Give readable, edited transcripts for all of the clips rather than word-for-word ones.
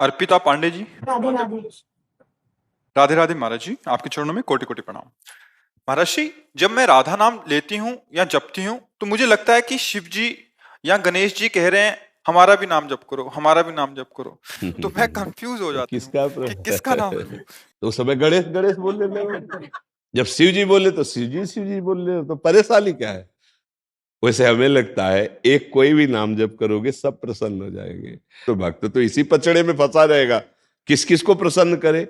अर्पिता पांडे जी। राधे राधे। राधे राधे महाराज जी, आपके चरणों में कोटि कोटि प्रणाम। महाराज जी, जब मैं राधा नाम लेती हूँ या जपती हूँ तो मुझे लगता है कि शिव जी या गणेश जी कह रहे हैं हमारा भी नाम जप करो, हमारा भी नाम जप करो। तो मैं कंफ्यूज हो जाती हूँ कि किसका नाम लूं। तो उस समय गणेश गणेश बोलने लगे, जब शिव जी बोले तो शिव जी बोल रहे हो, तो परेशानी क्या है? वैसे हमें लगता है एक कोई भी नाम जप करोगे सब प्रसन्न हो जाएंगे। तो भक्त तो इसी पचड़े में फंसा रहेगा, किस किस को प्रसन्न करे।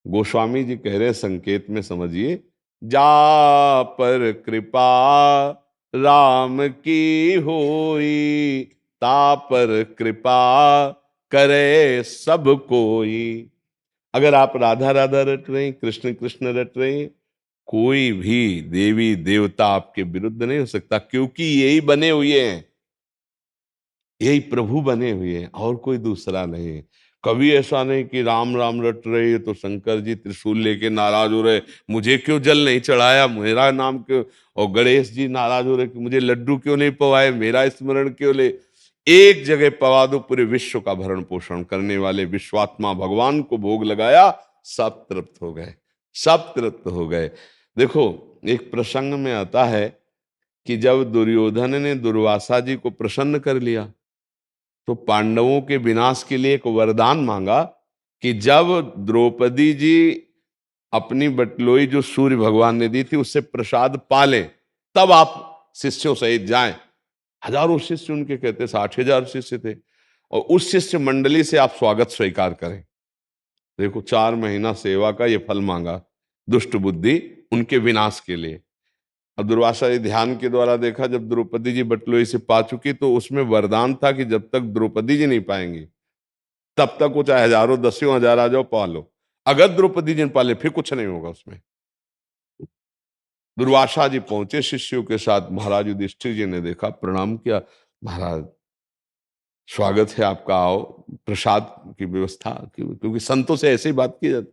गोस्वामी जी कह रहे हैं, संकेत में समझिए, जा पर कृपा राम की होई, ता पर कृपा करे सब कोई। अगर आप राधा राधा रट रहे हैं, कृष्ण कृष्ण रट रहे हैं, कोई भी देवी देवता आपके विरुद्ध नहीं हो सकता, क्योंकि यही बने हुए हैं, यही प्रभु बने हुए हैं, और कोई दूसरा नहीं है। कभी ऐसा नहीं कि राम राम रट रहे तो शंकर जी त्रिशूल लेके नाराज हो रहे, मुझे क्यों जल नहीं चढ़ाया, मेरा नाम क्यों। और गणेश जी नाराज हो रहे कि मुझे लड्डू क्यों नहीं पवाए, मेरा स्मरण क्यों ले। एक जगह पवा दो, पूरे विश्व का भरण पोषण करने वाले विश्वात्मा भगवान को भोग लगाया, सब तृप्त हो गए, सब तृप्त हो गए। देखो, एक प्रसंग में आता है कि जब दुर्योधन ने दुर्वासा जी को प्रसन्न कर लिया तो पांडवों के विनाश के लिए एक वरदान मांगा कि जब द्रौपदी जी अपनी बटलोई जो सूर्य भगवान ने दी थी उससे प्रसाद पालें, तब आप शिष्यों सहित जाएं। हजारों शिष्य उनके, कहते 60,000 शिष्य थे, और उस शिष्य मंडली से आप स्वागत स्वीकार करें। देखो, 4 महीना सेवा का ये फल मांगा, दुष्ट बुद्धि उनके विनाश के लिए। अब दुर्वासा जी ध्यान के द्वारा देखा, जब द्रौपदी जी बटलोई से पा चुकी तो उसमें वरदान था कि जब तक द्रौपदी जी नहीं पाएंगी तब तक वो चाहे हजारों दसियों हजार आ जाओ, पालो। अगर द्रौपदी जी ने पाले फिर कुछ नहीं होगा उसमें। दुर्वासा जी पहुंचे शिष्यों के साथ, महाराज युधिष्ठिर जी ने देखा, प्रणाम किया, महाराज स्वागत है आपका, आओ, प्रसाद की व्यवस्था, क्योंकि संतों से ऐसे ही बात की जाती।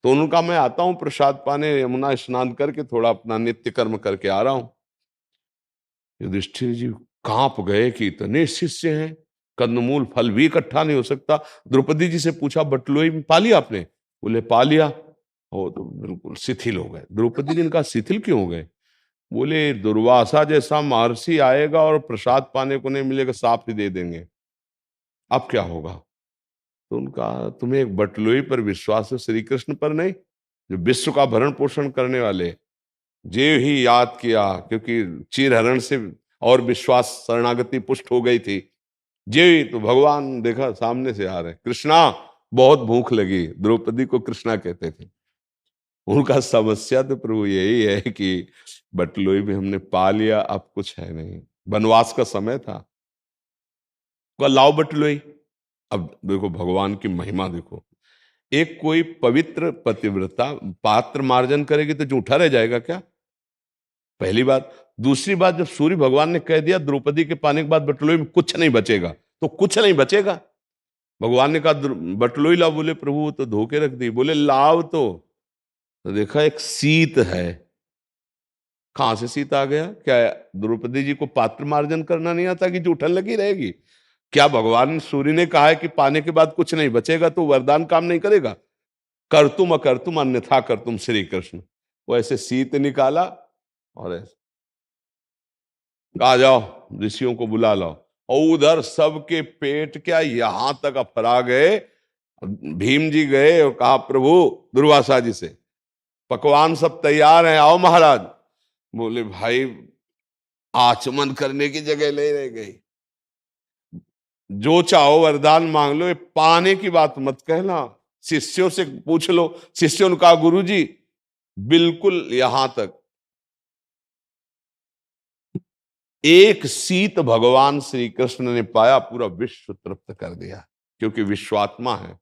तो उन्होंने कहा, मैं आता हूं प्रसाद पाने, यमुना स्नान करके थोड़ा अपना नित्य कर्म करके आ रहा हूं। युधिष्ठिर जी कांप गए कि इतने शिष्य हैं, कंदमूल फल भी इकट्ठा नहीं हो सकता। द्रौपदी जी से पूछा, बटलोई में पा लिया आपने? बोले पा लिया। हो तो बिल्कुल शिथिल हो गए। द्रौपदी जी ने कहा, शिथिल क्यों हो गए? बोले, दुर्वासा जैसा महर्षि आएगा और प्रसाद पाने को नहीं मिलेगा, साफ ही दे देंगे, अब क्या होगा? तो उनका, तुम्हें एक बटलोई पर विश्वास है, श्री कृष्ण पर नहीं, जो विश्व का भरण पोषण करने वाले। जे ही याद किया, क्योंकि चीरहरण से और विश्वास शरणागति पुष्ट हो गई थी। जे तो भगवान देखा सामने से आ रहे, कृष्णा बहुत भूख लगी, द्रौपदी को कृष्णा कहते थे। उनका समस्या तो प्रभु यही है कि बटलोई में हमने पा लिया, अब कुछ है नहीं, वनवास का समय था, लाओ बटलोई। अब देखो भगवान की महिमा देखो, एक कोई पवित्र पतिव्रता पात्र मार्जन करेगी तो जूठा रह जाएगा क्या? पहली बात। दूसरी बात, जब सूर्य भगवान ने कह दिया द्रौपदी के पाने के बाद बटलोई में कुछ नहीं बचेगा, तो कुछ नहीं बचेगा। भगवान ने कहा बटलोई लाओ, बोले प्रभु वो तो धो के रख दी। बोले लाओ तो देखा एक शीत है। कहां से शीत आ गया? क्या द्रौपदी जी को पात्र मार्जन करना नहीं आता कि जूठन लगी रहेगी? क्या भगवान सूर्य ने कहा है कि पाने के बाद कुछ नहीं बचेगा तो वरदान काम नहीं करेगा? करतुम अकर्तुम अन्यथा करतुम श्री कृष्ण। वो ऐसे शीत निकाला और ऐसे आ जाओ, ऋषियों को बुला लो, और उधर सबके पेट क्या यहां तक अफरा गए। भीम जी गए और कहा, प्रभु दुर्वासा जी से, पकवान सब तैयार हैं, आओ महाराज। बोले, भाई आचमन करने की जगह ले रह गई, जो चाहो वरदान मांग लो, ये पाने की बात मत कहना, शिष्यों से पूछ लो। शिष्यों ने कहा, गुरु जी बिल्कुल यहां तक। एक शीत भगवान श्री कृष्ण ने पाया, पूरा विश्व तृप्त कर दिया, क्योंकि विश्वात्मा है,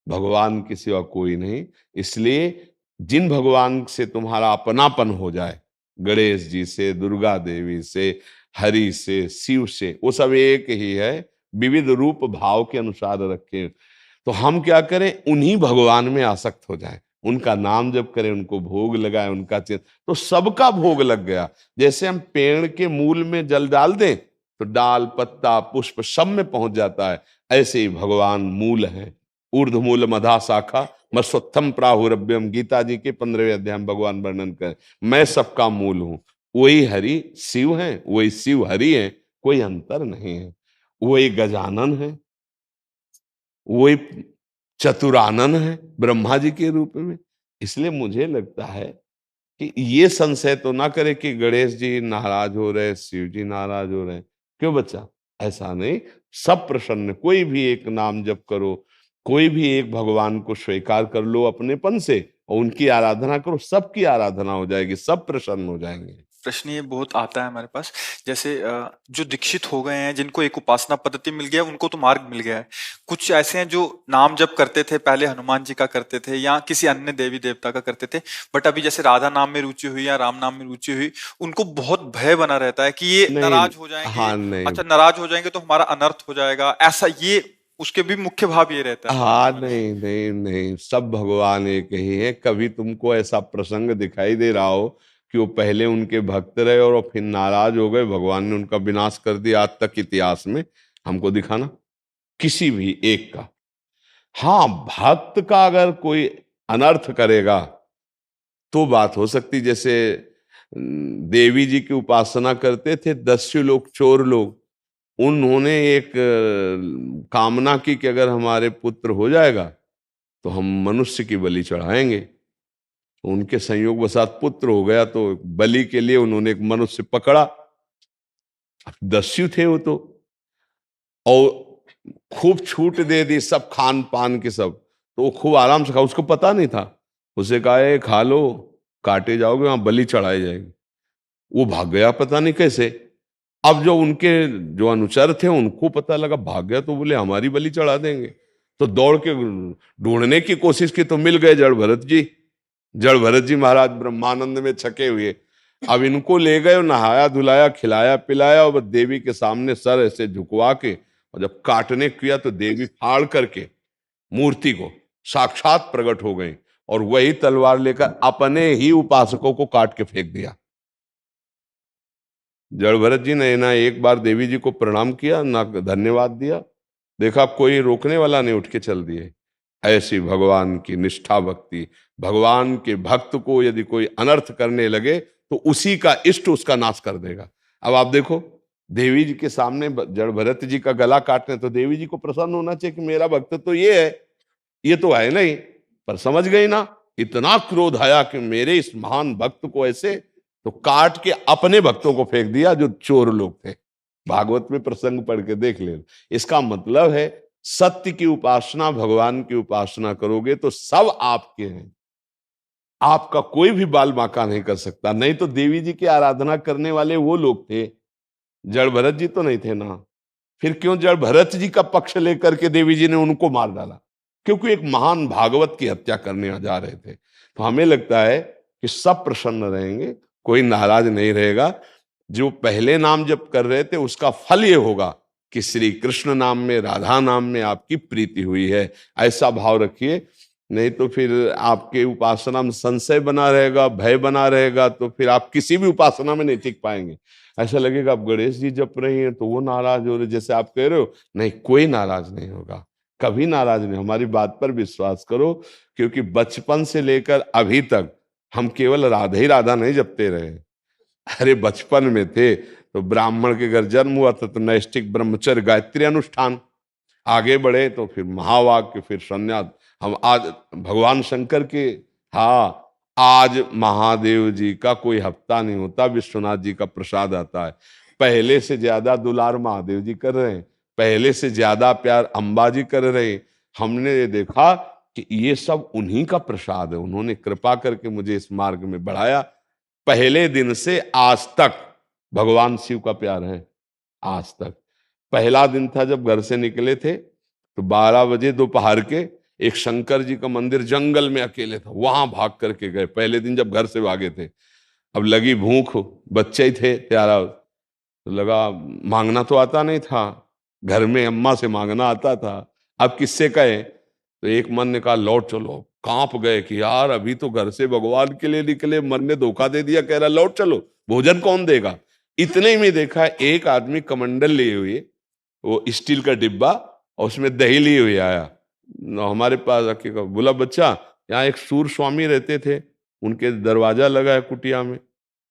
भगवान की सिवा कोई नहीं। इसलिए जिन भगवान से तुम्हारा अपनापन हो जाए, गणेश जी से, दुर्गा देवी से, हरि से, शिव से, वो सब एक ही है, विविध रूप भाव के अनुसार रखे। तो हम क्या करें, उन्हीं भगवान में आसक्त हो जाएं, उनका नाम जप करें, उनको भोग लगाएं, उनका चिंतन, तो सबका भोग लग गया। जैसे हम पेड़ के मूल में जल डाल दें तो डाल, पत्ता, पुष्प सब में पहुंच जाता है, ऐसे ही भगवान मूल है, ऊर्ध्वमूल मधा शाखा मस्वत्थम प्राहुरभ्यम। गीता जी के 15वें अध्याय में भगवान वर्णन कर, मैं सबका मूल हूं। वही हरि शिव है, वही शिव हरि है, कोई अंतर नहीं है। वही गजानन है, वही चतुरानन है ब्रह्मा जी के रूप में। इसलिए मुझे लगता है कि ये संशय तो ना करे कि गणेश जी नाराज हो रहे, शिव जी नाराज हो रहे हैं। क्यों बच्चा? ऐसा नहीं, सब प्रसन्न। कोई भी एक नाम जप करो, कोई भी एक भगवान को स्वीकार कर लो अपनेपन से और उनकी आराधना करो, सबकी आराधना हो जाएगी, सब प्रसन्न हो जाएंगे। प्रश्न ये बहुत आता है हमारे पास, जैसे जो दीक्षित हो गए हैं, जिनको एक उपासना पद्धति मिल गया, उनको तो मार्ग मिल गया है। कुछ ऐसे हैं जो नाम जप करते थे, पहले हनुमान जी का करते थे या किसी अन्य देवी देवता का करते थे, बट अभी जैसे राधा नाम में रुचि हुई या राम नाम में रुचि हुई, उनको बहुत भय बना रहता है कि ये नहीं, नाराज हो जाएंगे। हाँ नहीं, अच्छा, नाराज हो जाएंगे तो हमारा अनर्थ हो जाएगा, ऐसा ये उसके भी मुख्य भाव ये रहता है। हाँ नहीं नहीं नहीं, सब भगवान एक ही है। कभी तुमको ऐसा प्रसंग दिखाई दे रहा हो कि वो पहले उनके भक्त रहे और फिर नाराज हो गए, भगवान ने उनका विनाश कर दिया? आज तक इतिहास में हमको दिखाना किसी भी एक का। हाँ, भक्त का अगर कोई अनर्थ करेगा तो बात हो सकती। जैसे देवी जी की उपासना करते थे दस्यु लोग, चोर लोग, उन्होंने एक कामना की कि अगर हमारे पुत्र हो जाएगा तो हम मनुष्य की बलि चढ़ाएंगे। उनके संयोग वसात पुत्र हो गया, तो बलि के लिए उन्होंने एक मनुष्य पकड़ा। अब दस्यु थे वो तो, और खूब छूट दे दी सब खान पान के सब, तो वो खूब आराम से खा। उसको पता नहीं था, उसे कहा "ये खा लो, काटे जाओगे, वहां बलि चढ़ाई जाएगी"। वो भाग गया पता नहीं कैसे। अब जो उनके जो अनुचर थे उनको पता लगा, भाग गया, तो बोले हमारी बलि चढ़ा देंगे। तो दौड़ के ढूंढने की कोशिश की तो मिल गए जड़ भरत जी। जड़ भरत जी महाराज ब्रह्मानंद में छके हुए। अब इनको ले गए, नहाया धुलाया, खिलाया पिलाया, और देवी के सामने सर ऐसे झुकवा के, और जब काटने किया तो देवी फाड़ करके मूर्ति को साक्षात प्रकट हो गई, और वही तलवार लेकर अपने ही उपासकों को काट के फेंक दिया। जड़ भरत जी ने ना एक बार देवी जी को प्रणाम किया, ना धन्यवाद दिया। देखा कोई रोकने वाला नहीं, उठ के चल दिए। ऐसी भगवान की निष्ठा भक्ति। भगवान के भक्त को यदि कोई अनर्थ करने लगे तो उसी का इष्ट उसका नाश कर देगा। अब आप देखो, देवी जी के सामने जड़ भरत जी का गला काटने, तो देवी जी को प्रसन्न होना चाहिए कि मेरा भक्त तो ये है, ये तो है नहीं। पर समझ गई ना, इतना क्रोध आया कि मेरे इस महान भक्त को ऐसे, तो काट के अपने भक्तों को फेंक दिया जो चोर लोग थे। भागवत में प्रसंग पढ़ के देख ले। इसका मतलब है सत्य की उपासना, भगवान की उपासना करोगे तो सब आपके हैं, आपका कोई भी बाल बांका नहीं कर सकता। नहीं तो देवी जी की आराधना करने वाले वो लोग थे, जड़ भरत जी तो नहीं थे ना। फिर क्यों जड़ भरत जी का पक्ष लेकर के देवी जी ने उनको मार डाला? क्योंकि एक महान भागवत की हत्या करने जा रहे थे। तो हमें लगता है कि सब प्रसन्न रहेंगे, कोई नाराज नहीं रहेगा। जो पहले नाम जप कर रहे थे उसका फल ये होगा कि श्री कृष्ण नाम में, राधा नाम में आपकी प्रीति हुई है, ऐसा भाव रखिए। नहीं तो फिर आपके उपासना में संशय बना रहेगा, भय बना रहेगा, तो फिर आप किसी भी उपासना में नहीं टिक पाएंगे। ऐसा लगेगा आप गणेश जी जप रही हैं तो वो नाराज हो रहे, जैसे आप कह रहे हो। नहीं, कोई नाराज नहीं होगा, कभी नाराज नहीं। हमारी बात पर विश्वास करो, क्योंकि बचपन से लेकर अभी तक हम केवल राधा ही राधा नहीं जपते रहे। अरे बचपन में थे तो ब्राह्मण के घर जन्म हुआ था तो नैष्ठिक ब्रह्मचर्य गायत्री अनुष्ठान, आगे बढ़े तो फिर महावाक्य, फिर संन्यास। हम आज भगवान शंकर के, हाँ, आज महादेव जी का कोई हफ्ता नहीं होता, विश्वनाथ जी का प्रसाद आता है। पहले से ज्यादा दुलार महादेव जी कर रहे हैं, पहले से ज्यादा प्यार अंबा जी कर रहे हैं। हमने ये देखा कि ये सब उन्हीं का प्रसाद है, उन्होंने कृपा करके मुझे इस मार्ग में बढ़ाया। पहले दिन से आज तक भगवान शिव का प्यार है, आज तक। पहला दिन था जब घर से निकले थे तो 12 बजे दोपहर के एक शंकर जी का मंदिर जंगल में अकेले था, वहां भाग करके गए। पहले दिन जब घर से भागे थे, अब लगी भूख, बच्चे ही थे प्यारा, तो लगा मांगना तो आता नहीं था, घर में अम्मा से मांगना आता था, अब किससे कहे? तो एक मन ने कहा लौट चलो। कांप गए कि यार अभी तो घर से भगवान के लिए निकले, मन ने धोखा दे दिया, कह रहा लौट चलो, भोजन कौन देगा? इतने ही में देखा एक आदमी कमंडल लिए हुए, वो स्टील का डिब्बा और उसमें दही लिए हुए आया। हमारे पास आके बोला, बच्चा यहाँ एक सूर स्वामी रहते थे, उनके दरवाजा लगा है कुटिया में।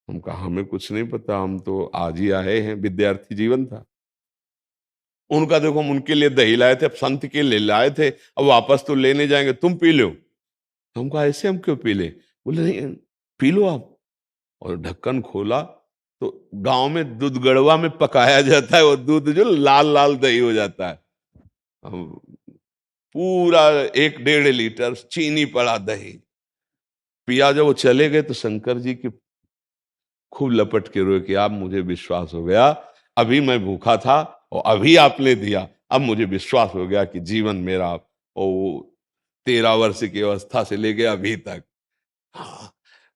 हम कहा हमें कुछ नहीं पता, हम तो आज ही आए हैं, विद्यार्थी जीवन था। उनका देखो, हम उनके लिए दही लाए थे, अब संत के लिए लाए थे, अब वापस तो लेने जाएंगे, तुम पी लो। हम कहा ऐसे हम क्यों पी ले? बोले नहीं, पी लो आप। और ढक्कन खोला तो गांव में दूध गड़वा में पकाया जाता है, वो दूध जो लाल लाल दही हो जाता है। पूरा 1-1.5 लीटर चीनी पड़ा दही पिया। जब वो चले गए तो शंकर जी की खूब लपट के रोए कि आप, मुझे विश्वास हो गया, अभी मैं भूखा था और अभी आपने दिया, अब मुझे विश्वास हो गया कि जीवन मेरा और 13 वर्ष की अवस्था से लेके अभी तक। हाँ,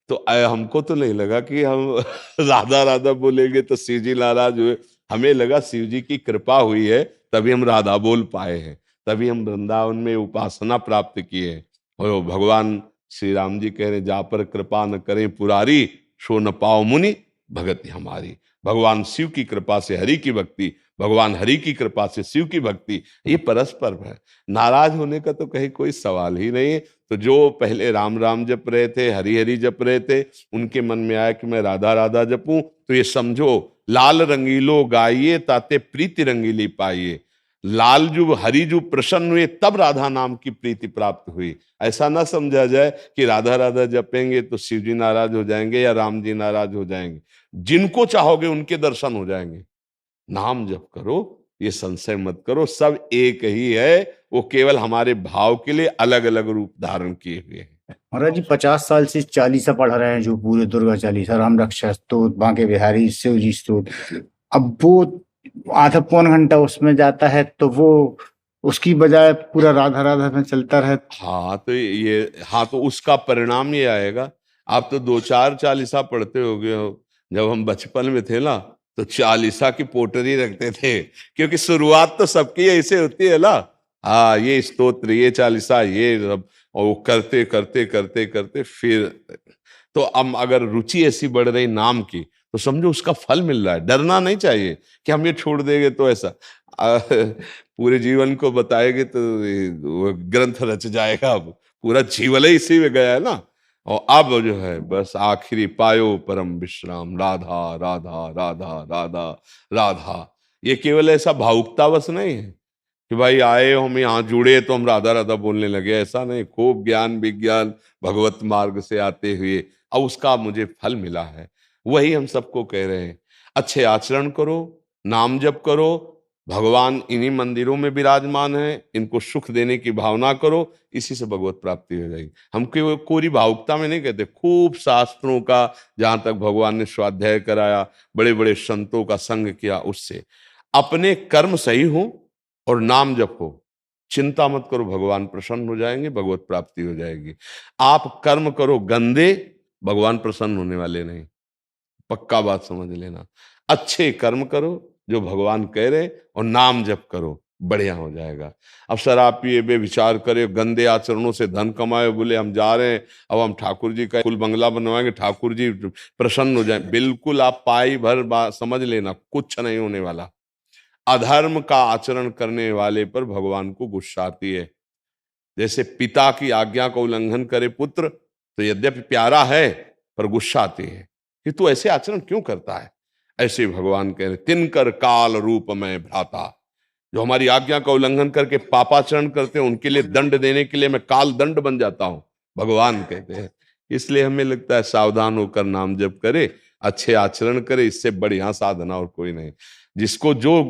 तो हमको तो नहीं लगा कि हम राधा राधा बोलेंगे तो शिव जी नाराज हुए। हमें लगा शिव जी की कृपा हुई है, तभी हम राधा बोल पाए हैं, तभी हम वृंदावन में उपासना प्राप्त किए हैं। और भगवान श्री राम जी कह रहे, जा पर कृपा न करें पुरारी, सो न पाओ मुनि भगति हमारी। भगवान शिव की कृपा से हरि की भक्ति, भगवान हरि की कृपा से शिव की भक्ति, ये परस्पर है। नाराज होने का तो कहीं कोई सवाल ही नहीं है। तो जो पहले राम राम जप रहे थे, हरि हरि जप रहे थे, उनके मन में आया कि मैं राधा राधा जपूं, तो ये समझो, लाल रंगीलो गाइए ताते प्रीति रंगीली पाइए। लाल जू हरि जू प्रसन्न हुए तब राधा नाम की प्रीति प्राप्त हुई। ऐसा ना समझा जाए कि राधा राधा जपेंगे तो शिव जी नाराज हो जाएंगे या राम जी नाराज हो जाएंगे। जिनको चाहोगे उनके दर्शन हो जाएंगे। नाम जप करो, ये संशय मत करो, सब एक ही है, वो केवल हमारे भाव के लिए अलग अलग रूप धारण किए हुए हैं। महाराज जी 50 साल से चालीसा पढ़ रहे हैं, जो पूरे दुर्गा चालीसा, राम रक्षा स्तोत्र, बांके बिहारी, शिव जी स्तोत्र, अब वो आधा पौन घंटा उसमें जाता है तो वो उसकी बजाय पूरा राधा राधा में चलता रहे। हाँ तो ये, हाँ तो उसका परिणाम ये आएगा। आप तो 2-4 चालीसा पढ़ते होगे हो। जब हम बचपन में थे ना तो चालीसा की पोटरी रखते थे, क्योंकि शुरुआत तो सबकी ऐसे होती है ना। हाँ, ये स्तोत्र, ये चालीसा, ये सब, और वो करते करते करते करते फिर तो अब अगर रुचि ऐसी बढ़ रही नाम की, तो समझो उसका फल मिल रहा है। डरना नहीं चाहिए कि हम ये छोड़ देंगे तो ऐसा पूरे जीवन को बताएंगे तो वो ग्रंथ रच जाएगा। अब पूरा जीवन ही इसी में गया है ना। और अब जो है बस आखिरी पायो परम विश्राम, राधा राधा राधा राधा राधा। ये केवल ऐसा भावुकतावश नहीं है कि भाई आए हम यहाँ जुड़े तो हम राधा राधा बोलने लगे, ऐसा नहीं। खूब ज्ञान विज्ञान भगवत मार्ग से आते हुए अब उसका मुझे फल मिला है। वही हम सबको कह रहे हैं, अच्छे आचरण करो, नाम जप करो, भगवान इन्हीं मंदिरों में विराजमान है, इनको सुख देने की भावना करो, इसी से भगवत प्राप्ति हो जाएगी। हम कोरी भावुकता में नहीं कहते, खूब शास्त्रों का जहां तक भगवान ने स्वाध्याय कराया, बड़े बड़े संतों का संग किया, उससे अपने कर्म सही हो और नाम जपो। चिंता मत करो, भगवान प्रसन्न हो जाएंगे, भगवत प्राप्ति हो जाएगी। आप कर्म करो गंदे, भगवान प्रसन्न होने वाले नहीं, पक्का बात समझ लेना। अच्छे कर्म करो जो भगवान कह रहे, और नाम जप करो, बढ़िया हो जाएगा। अब शराब पिए बेविचार करे, गंदे आचरणों से धन कमाए, बोले हम जा रहे हैं, अब हम ठाकुर जी का कुल बंगला बनवाएंगे, ठाकुर जी प्रसन्न हो जाए, बिल्कुल आप पाई भर बात समझ लेना, कुछ नहीं होने वाला। अधर्म का आचरण करने वाले पर भगवान को गुस्सा आती है। जैसे पिता की आज्ञा का उल्लंघन करे पुत्र, तो यद्यपि प्यारा है पर गुस्सा आती है कि तू ऐसे आचरण क्यों करता है। ऐसे भगवान कह रहे, तिनकर काल रूप में भ्राता। जो हमारी आज्ञा का उल्लंघन करके पापाचरण करते हैं, उनके लिए दंड देने के लिए मैं काल दंड बन जाता हूं, भगवान कहते हैं। इसलिए हमें लगता है सावधान होकर नाम जप करे, अच्छे आचरण करे, इससे बढ़िया साधना और कोई नहीं। जिसको जो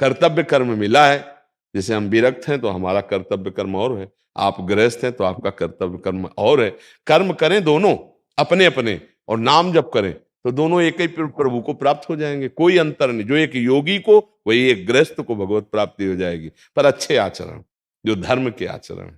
कर्तव्य कर्म मिला है, जैसे हम विरक्त हैं तो हमारा कर्तव्य कर्म और है, आप गृहस्थ हैं तो आपका कर्तव्य कर्म और है। कर्म करें दोनों अपने अपने, और नाम जप करें, तो दोनों एक ही प्रभु को प्राप्त हो जाएंगे, कोई अंतर नहीं। जो एक योगी को, वही एक गृहस्थ को भगवत प्राप्ति हो जाएगी, पर अच्छे आचरण, जो धर्म के आचरण।